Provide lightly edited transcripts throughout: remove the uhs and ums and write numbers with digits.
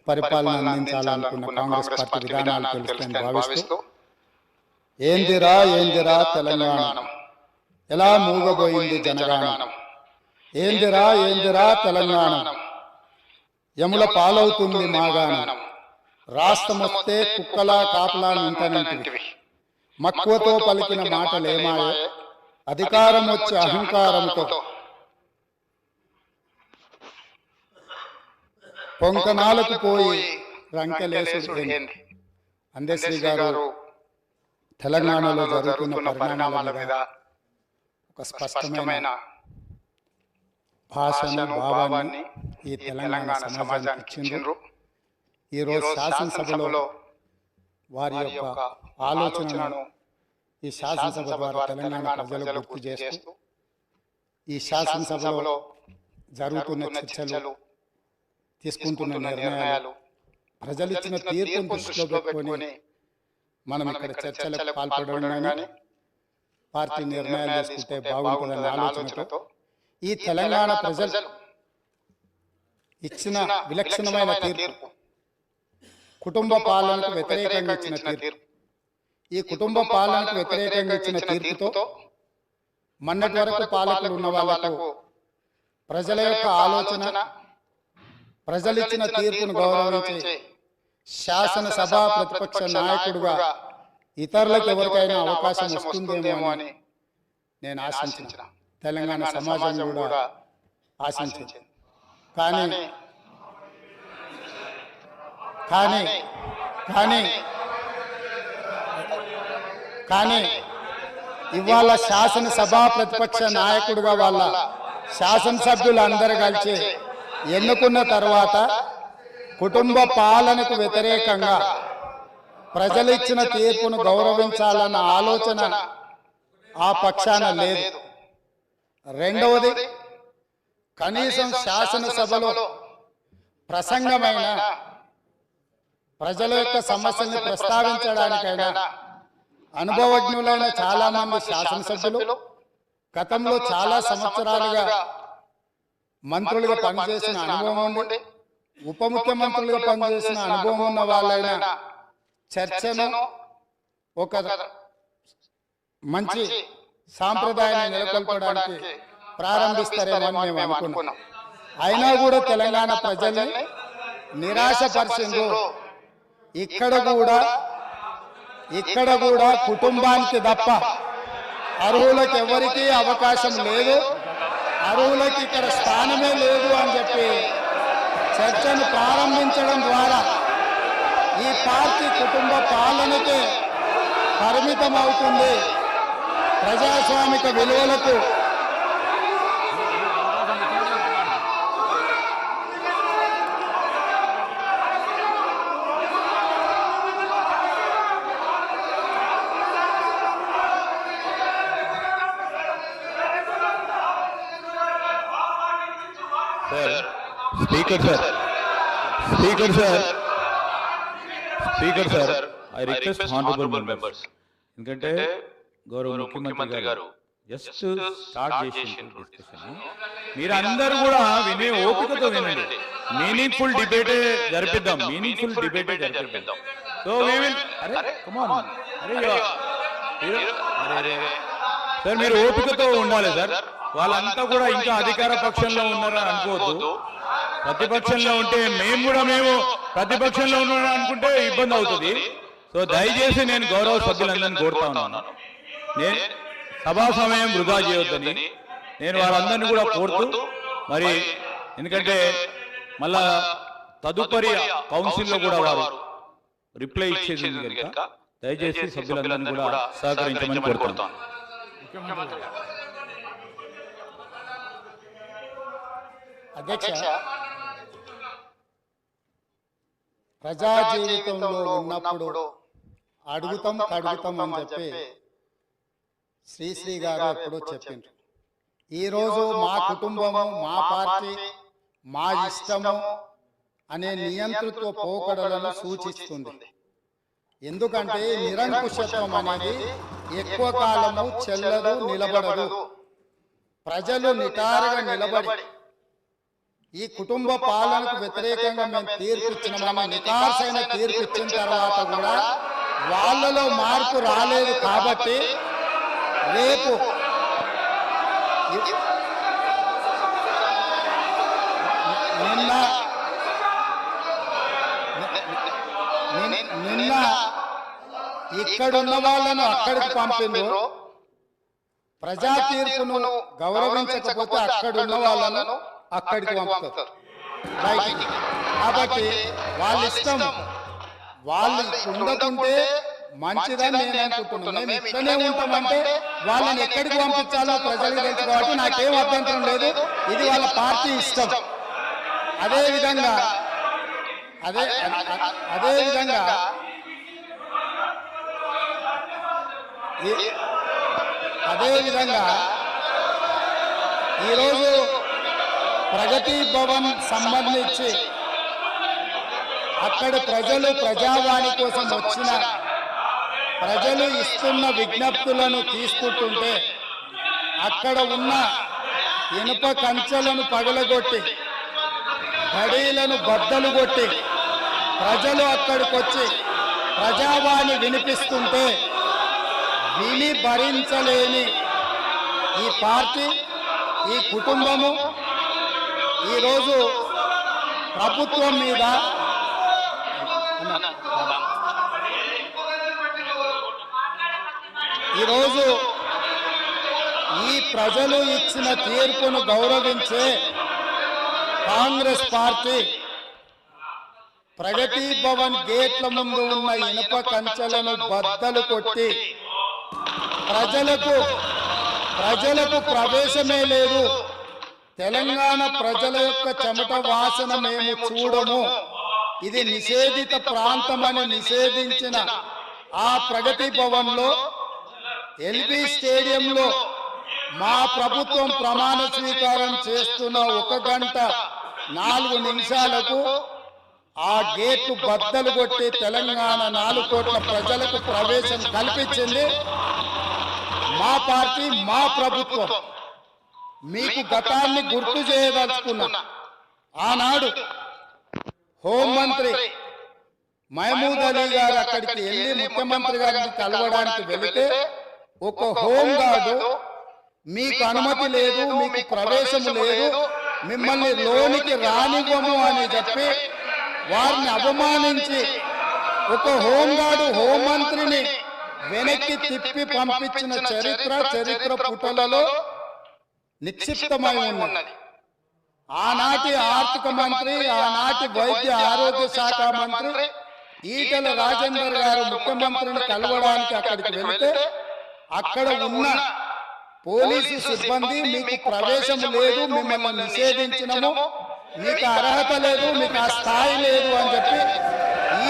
పరిపాలన అందించాలనుకున్న కాంగ్రెస్ పార్టీ విధానాలు తెలుసుకొని భావిస్తూ ఏందిరా ఏందిరా తెలంగాణ ఎలా మూగబోయింది జనగానం, ఏందిరా ఏందిరా తెలంగాణ యముల పాలవుతుంది మాగానం, రాష్ట్రమొస్తే కుక్కలా కాపలా ఉంటనంటివి, మక్కువతో పలికిన మాటలేమాయే, అధికారం వచ్చే అహంకారంతో పొంకనాలకు పోయి రంకెలేసుడు ఏంది. అందశ్రీ గారు తెలంగాణలో జరుగుతున్న పరిణామాల మీద ఒక స్పష్టమైన భాషను భావాన్ని ఈ తెలంగాణ సమాజానికి ఇచ్చిండ్రు. ఈరోజు శాసనసభలో వారి యొక్క ఆలోచనను ఈ శాసనసభ ద్వారా తెలంగాణ ప్రజలు గుర్తు చేస్తూ ఈ శాసనసభలో జరుగుతున్న చర్చలు, తీసుకుంటున్న నిర్ణయాలు, ప్రజలు ఇచ్చిన తీర్పును దృష్టిలో పెట్టుకొని మనం ఇక్కడ చర్చలకు పాల్పడడం కానీ పార్టీ నిర్ణయాలు తీసుకుంటే బాగుంటుందన్న ఆలోచనతో ఈ తెలంగాణ ప్రజలు ఇచ్చిన విలక్షణమైన తీర్పు, కుటుంబ పాలనకు వ్యతిరేకంగా ఇచ్చిన తీర్పు, ఈ కుటుంబ పాలనకు వ్యతిరేకంగా ఇచ్చిన తీర్పుతో మొన్నటి వరకు పాలకులు ఉన్న వాళ్లకు ప్రజల యొక్క ఆలోచన, ప్రజలిచ్చిన తీర్పును గౌరవించి శాసనసభ ప్రతిపక్ష నాయకుడుగా ఇతరులకు ఎవరికైనా అవకాశం వస్తుందేమో అని నేను ఆశించిన, తెలంగాణ సమాజం కూడా ఆశించింది. కానీ కానీ కానీ కానీ ఇవాళ శాసనసభ ప్రతిపక్ష నాయకుడుగా వాళ్ళ శాసనసభ్యులు అందరూ కలిసి ఎన్నుకున్న తర్వాత కుటుంబ పాలనకు వ్యతిరేకంగా ప్రజలు ఇచ్చిన తీర్పును గౌరవించాలన్న ఆలోచన ఆ పక్షాన లేదు. రెండవది, కనీసం శాసనసభలో ప్రసంగమైన ప్రజల యొక్క సమస్యల్ని ప్రస్తావించడానికైనా అనుభవజ్ఞులైన చాలా మంది శాసనసభ్యులు, గతంలో చాలా సంవత్సరాలుగా మంత్రులుగా పనిచేసిన అనుభవం ఉండి ఉప ముఖ్యమంత్రులుగా పనిచేసిన అనుభవం ఉన్న వాళ్ళైనా చర్చను ఒక మంచి సాంప్రదాయాన్ని నెలకొల్పడానికి ప్రారంభిస్తారేమో మేము అనుకున్నాం. అయినా కూడా తెలంగాణ ప్రజల్ని నిరాశపరిచిండ్రు. ఇక్కడ కూడా కుటుంబానికి తప్ప అర్హులకు ఎవరికీ అవకాశం లేదు, అర్హులకి ఇక్కడ స్థానమే లేదు అని చెప్పి చర్చను ప్రారంభించడం ద్వారా ఈ పార్టీ కుటుంబ పాలనకే పరిమితం అవుతుంది. ప్రజాస్వామిక విలువలకు Speaker sir, I request honorable members. ఎందుకంటే గౌరవ ముఖ్యమంత్రి గారు జస్ట్ స్టార్ట్ చేసిండ్రు డిస్కషన్. మీరు అందరూ కూడా వినే ఓపికతో వినండి. మీనింగ్ఫుల్ డిబేట్ జరిపిద్దాం. So we will come on. Sir మీరు ఓపికతో ఉండాలి సార్. వాళ్ళంతా కూడా ఇంకా అధికార పక్షంలో ఉన్నారని అనుకోవద్దు. ప్రతిపక్షంలో ఉంటే మేము ప్రతిపక్షంలో ఉన్నారని అనుకుంటే ఇబ్బంది అవుతుంది. సో దయచేసి నేను గౌరవ సభ్యులందరినీ కోరుతా ఉన్నాను, నేను సభా సమయం వృధా చేయొద్దని నేను వారందరినీ కూడా కోరుతూ, మరి ఎందుకంటే మళ్ళా తదుపరి కౌన్సిల్లో కూడా వారు రిప్లై ఇచ్చేది కనుక దయచేసి సభ్యులందరినీ కూడా సహకరించమని కోరుతాను. అధ్యక్ష, ప్రజా జీవితంలో ఉన్నప్పుడు అడుగుతాం కడుగుతాం అని చెప్పి శ్రీశ్రీ గారు ఎప్పుడో చెప్పిండ్రు. ఈరోజు మా కుటుంబము, మా పార్టీ, మా ఇష్టము అనే నియంతృత్వ పోకడలను సూచిస్తుంది. ఎందుకంటే నిరంకుశత్వం అనేది ఎక్కువ కాలము చెల్లదు, నిలబడదు. ప్రజలు నిటారుగా నిలబడి ఈ కుటుంబ పాలనకు వ్యతిరేకంగా మేము తీర్పు ఇచ్చినామని నికార్సైన తీర్పు ఇచ్చిన తర్వాత కూడా వాళ్ళలో మార్పు రాలేదు కాబట్టి రేపు నిన్న ఇక్కడున్న వాళ్ళను అక్కడికి పంపిండ్రు, ప్రజా తీర్పును గౌరవించకపోతే అక్కడున్న వాళ్ళను అక్కడికి పంపుతారు బయటికి. కాబట్టి వాళ్ళ ఇష్టం, వాళ్ళు ఉండకుంటే మంచిదని నేను అనుకుంటున్నాను. మేము ఇక్కడనే ఉంటామంటే వాళ్ళని ఎక్కడికి పంపించాలో ప్రజలకు తెలుసు కాబట్టి నాకేం అభ్యంతరం లేదు, ఇది వాళ్ళ పార్టీ ఇష్టం. అదేవిధంగా ఈరోజు ప్రగతి భవన్ సంబంధించి అక్కడ ప్రజలు ప్రజావాణి కోసం వచ్చిన ప్రజలు ఇస్తున్న విజ్ఞప్తులను తీసుకుంటుంటే అక్కడ ఉన్న ఇనుప కంచెలను పగలగొట్టి గడీలను బద్దలు కొట్టి ప్రజలు అక్కడికి వచ్చి ప్రజావాణి వినిపిస్తుంటే విని భరించలేని ఈ పార్టీ, ఈ కుటుంబము ఈరోజు ప్రభుత్వం మీద ఈరోజు ఈ ప్రజలు ఇచ్చిన తీర్పును గౌరవించే కాంగ్రెస్ పార్టీ ప్రగతి భవన్ గేట్ల ముందు ఉన్న ఇనుప కంచెలను బద్దలు కొట్టి ప్రజలకు ప్రవేశమే లేదు, తెలంగాణ ప్రజల యొక్క చెమట వాసన మేము చూడము, ఇది నిషేధిత ప్రాంతమని నిషేధించిన ఆ ప్రగతి భవన్లో ఎల్బీ స్టేడియంలో మా ప్రభుత్వం ప్రమాణ స్వీకారం చేస్తున్న 1 గంట 4 నిమిషాలకు ఆ గేట్లు బద్దలు కొట్టి తెలంగాణ 4 కోట్ల ప్రజలకు ప్రవేశం కల్పించింది మా పార్టీ, మా ప్రభుత్వం. మీకు గతాన్ని గుర్తు చేయదలుచుకున్నా. ఆనాడు హోంమంత్రి మహమూద్ అలీ గారు అక్కడికి వెళ్ళి ముఖ్యమంత్రి గారిని కలవడానికి వెళితే ఒక హోంగార్డు మీకు అనుమతి లేదు, మీకు ప్రవేశం లేదు, మిమ్మల్ని లోనికి రానివ్వము అని చెప్పి వారిని అవమానించి ఒక హోంగార్డు హోంమంత్రిని వెనక్కి తిప్పి పంపించిన చరిత్ర పుటలలో నిక్షిప్తమై ఉన్నది. ఆనాటి ఆర్థిక మంత్రి, ఆనాటి వైద్య ఆరోగ్య శాఖ మంత్రి ఈటెల రాజేందర్ గారు ముఖ్యమంత్రిని కలవడానికి అక్కడికి వెళితే అక్కడ ఉన్న పోలీసు సిబ్బంది మీకు ప్రవేశం లేదు, మిమ్మల్ని నిషేధించినము, మీకు అర్హత లేదు, మీకు ఆ స్థాయి లేదు అని చెప్పి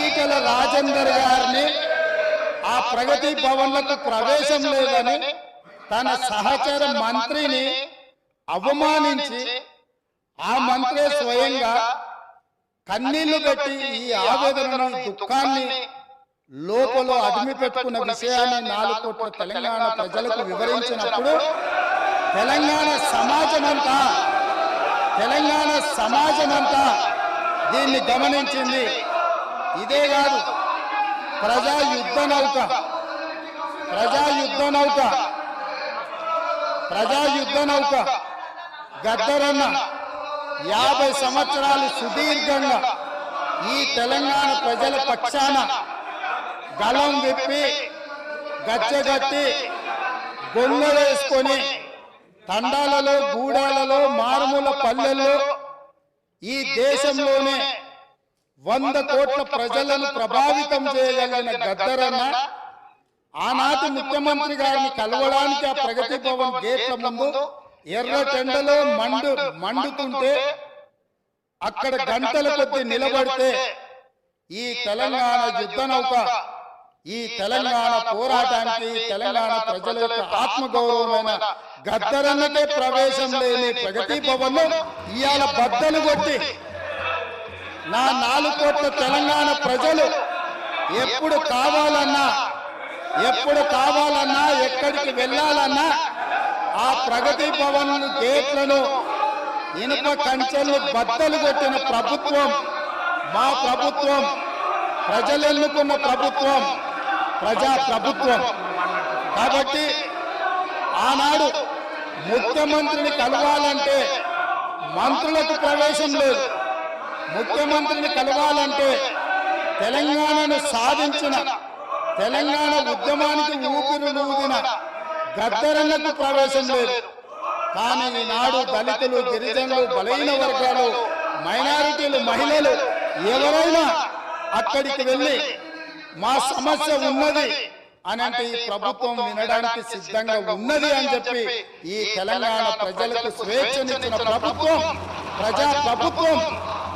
ఈటెల రాజేందర్ గారిని ఆ ప్రగతి భవన్లకు ప్రవేశం లేదని తన సహచర మంత్రిని అవమానించి ఆ మంత్రి స్వయంగా కన్నీళ్లు పెట్టి ఈ ఆవేదనను దుఃఖాన్ని లోపల అదిమి పెట్టుకున్న విషయాన్ని 4 కోట్ల తెలంగాణ ప్రజలకు వివరించినప్పుడు తెలంగాణ సమాజమంతా దీన్ని గమనించింది. ఇదే కాదు, ప్రజా యుద్ధ నౌక గద్దరన్న 50 సంవత్సరాలు సుదీర్ఘంగా ఈ తెలంగాణ ప్రజల పక్షాన గలం విప్పి గచ్చగట్టి గొంగ వేసుకొని తండాలలో, గూడాలలో, మారుమూల పల్లెల్లో ఈ దేశంలోనే 100 కోట్ల ప్రజలను ప్రభావితం చేయగలిగిన గద్దరన్న ఆనాటి ముఖ్యమంత్రి గారిని కలవడానికి ఆ ప్రగతి భవన్ గేట్ల ముందు ఎర్ర టెండలో మండుతుంటే అక్కడ గంటల కొద్ది నిలబడితే ఈ తెలంగాణ యుద్ధ నౌక, ఈ తెలంగాణ పోరాటానికి, తెలంగాణ ప్రజల యొక్క ఆత్మగౌరవమైన గద్దరన్నకే ప్రవేశం లేని ప్రగతి భవన్ ఇవాళ బద్దలు కొట్టి నా 4 కోట్ల తెలంగాణ ప్రజలు ఎప్పుడు కావాలన్నా ఎక్కడికి వెళ్ళాలన్నా ఆ ప్రగతి భవన్ గేట్లను ఇనుప కంచెలు బద్దలు కొట్టిన ప్రభుత్వం మా ప్రభుత్వం, ప్రజలెన్నుకున్న ప్రభుత్వం, ప్రజా ప్రభుత్వం. కాబట్టి ఆనాడు ముఖ్యమంత్రిని కలవాలంటే మంత్రులకు ప్రవేశం లేదు. ముఖ్యమంత్రిని కలవాలంటే తెలంగాణను సాధించిన, తెలంగాణ ఉద్యమానికి ఊపిరులూదిన గద్దరన్నకు ప్రవేశం లేదు. కానీ ఈనాడు దళితులు, గిరిజనులు, బలహీన వర్గాలు, మైనారిటీలు, మహిళలు ఎవరైనా అక్కడికి వెళ్ళి మా సమస్య ఉన్నది అని అంటే ఈ ప్రభుత్వం వినడానికి సిద్ధంగా ఉన్నది అని చెప్పి ఈ తెలంగాణ ప్రజలకు స్వేచ్ఛనిచ్చిన ప్రభుత్వం, ప్రజా ప్రభుత్వం,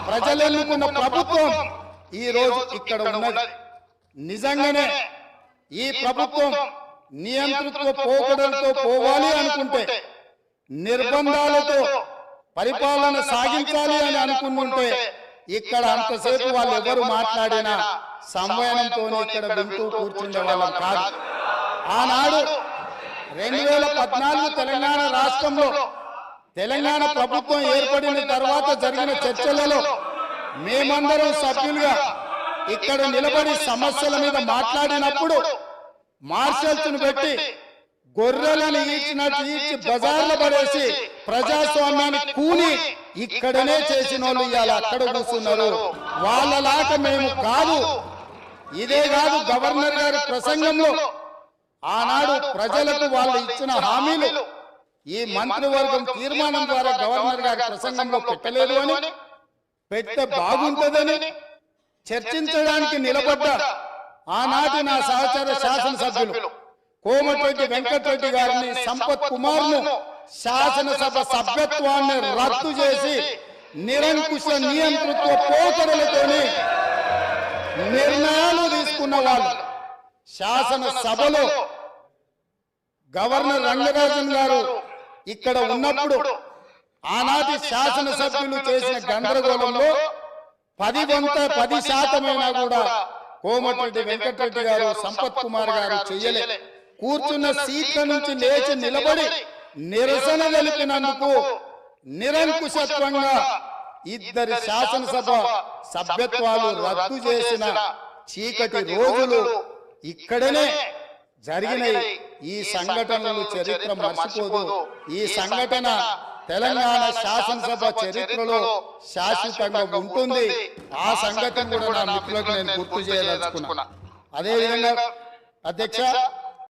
ప్రజలెన్నుకున్న ప్రభుత్వం ఈ రోజు ఇక్కడ ఉన్నది. నిజంగానే ఈ ప్రభుత్వం నియంతృత్వ పోకడలతో పోవాలి అనుకుంటే, నిర్బంధాలతో పరిపాలన సాగించాలి అని అనుకుంటుంటే ఇక్కడ అంతసేపు వాళ్ళు ఎవరు మాట్లాడినా సంవయనంతో ఇక్కడ వింటూ కూర్చుండే వాళ్ళం కాదు. ఆనాడు 2014 తెలంగాణ రాష్ట్రంలో తెలంగాణ ప్రభుత్వం ఏర్పడిన తర్వాత జరిగిన చర్చలలో మేమందరం సభ్యులుగా ఇక్కడ నిలబడి సమస్యల మీద మాట్లాడినప్పుడు మార్షల్స్ ను పెట్టి గొర్రెలను ఈడ్చినట్టు ఈడ్చి బజార్లో పడేసి ప్రజాస్వామ్యాన్ని కూని ఇక్కడనే చేసిన వాళ్ళు ఇవాళ అక్కడ కూర్చున్నారు. వాళ్ళలాగా మేము కాదు. ఇదే కాదు, గవర్నర్ గారి ప్రసంగంలో ఆనాడు ప్రజలకు వాళ్ళు ఇచ్చిన హామీలు ఈ మంత్రివర్గం తీర్మానం ద్వారా గవర్నర్ గారి ప్రసంగంలో పెట్టలేదు అని, పెడితే బాగుంటుందని చర్చించడానికి నిలబడ్డ ఆనాటి నా సహచర శాసనసభ్యులు కోమటిరెడ్డి వెంకటరెడ్డి గారిని, సంపత్ కుమార్ ను శాసనసభ సభ్యత్వాన్ని రద్దు చేసి నిరంకుశ నియంతృత్వ పోకడలతోని నిర్ణయాలు తీసుకున్న వాళ్ళు శాసనసభలో గవర్నర్ రంగరాజన్ గారు ఇక్కడ ఉన్నప్పుడు ఆనాటి శాసనసభ్యులు చేసిన గందరగోళంలో 10% కూడా కోమటిరెడ్డి వెంకటరెడ్డి గారు, సంపత్ కుమార్ గారు చెయ్యలే. కూర్చున్న సీట్ల నుంచి లేచి నిలబడి నిరసన తెలిపినందుకు నిరంకుశత్వంగా 2 శాసనసభ సభ్యత్వాలు రద్దు చేసిన చీకటి రోజులు ఇక్కడనే జరిగినాయి. ఈ సంఘటనలు చరిత్ర మర్చిపోదు. ఈ సంఘటన తెలంగాణ శాసనసభ చరిత్రలో శాశ్వతంగా ఉంటుంది. ఆ సంఘటన కూడా నా మిత్రులకు నేను గుర్తు చేయదలుచుకున్నా. అదేవిధంగా అధ్యక్ష,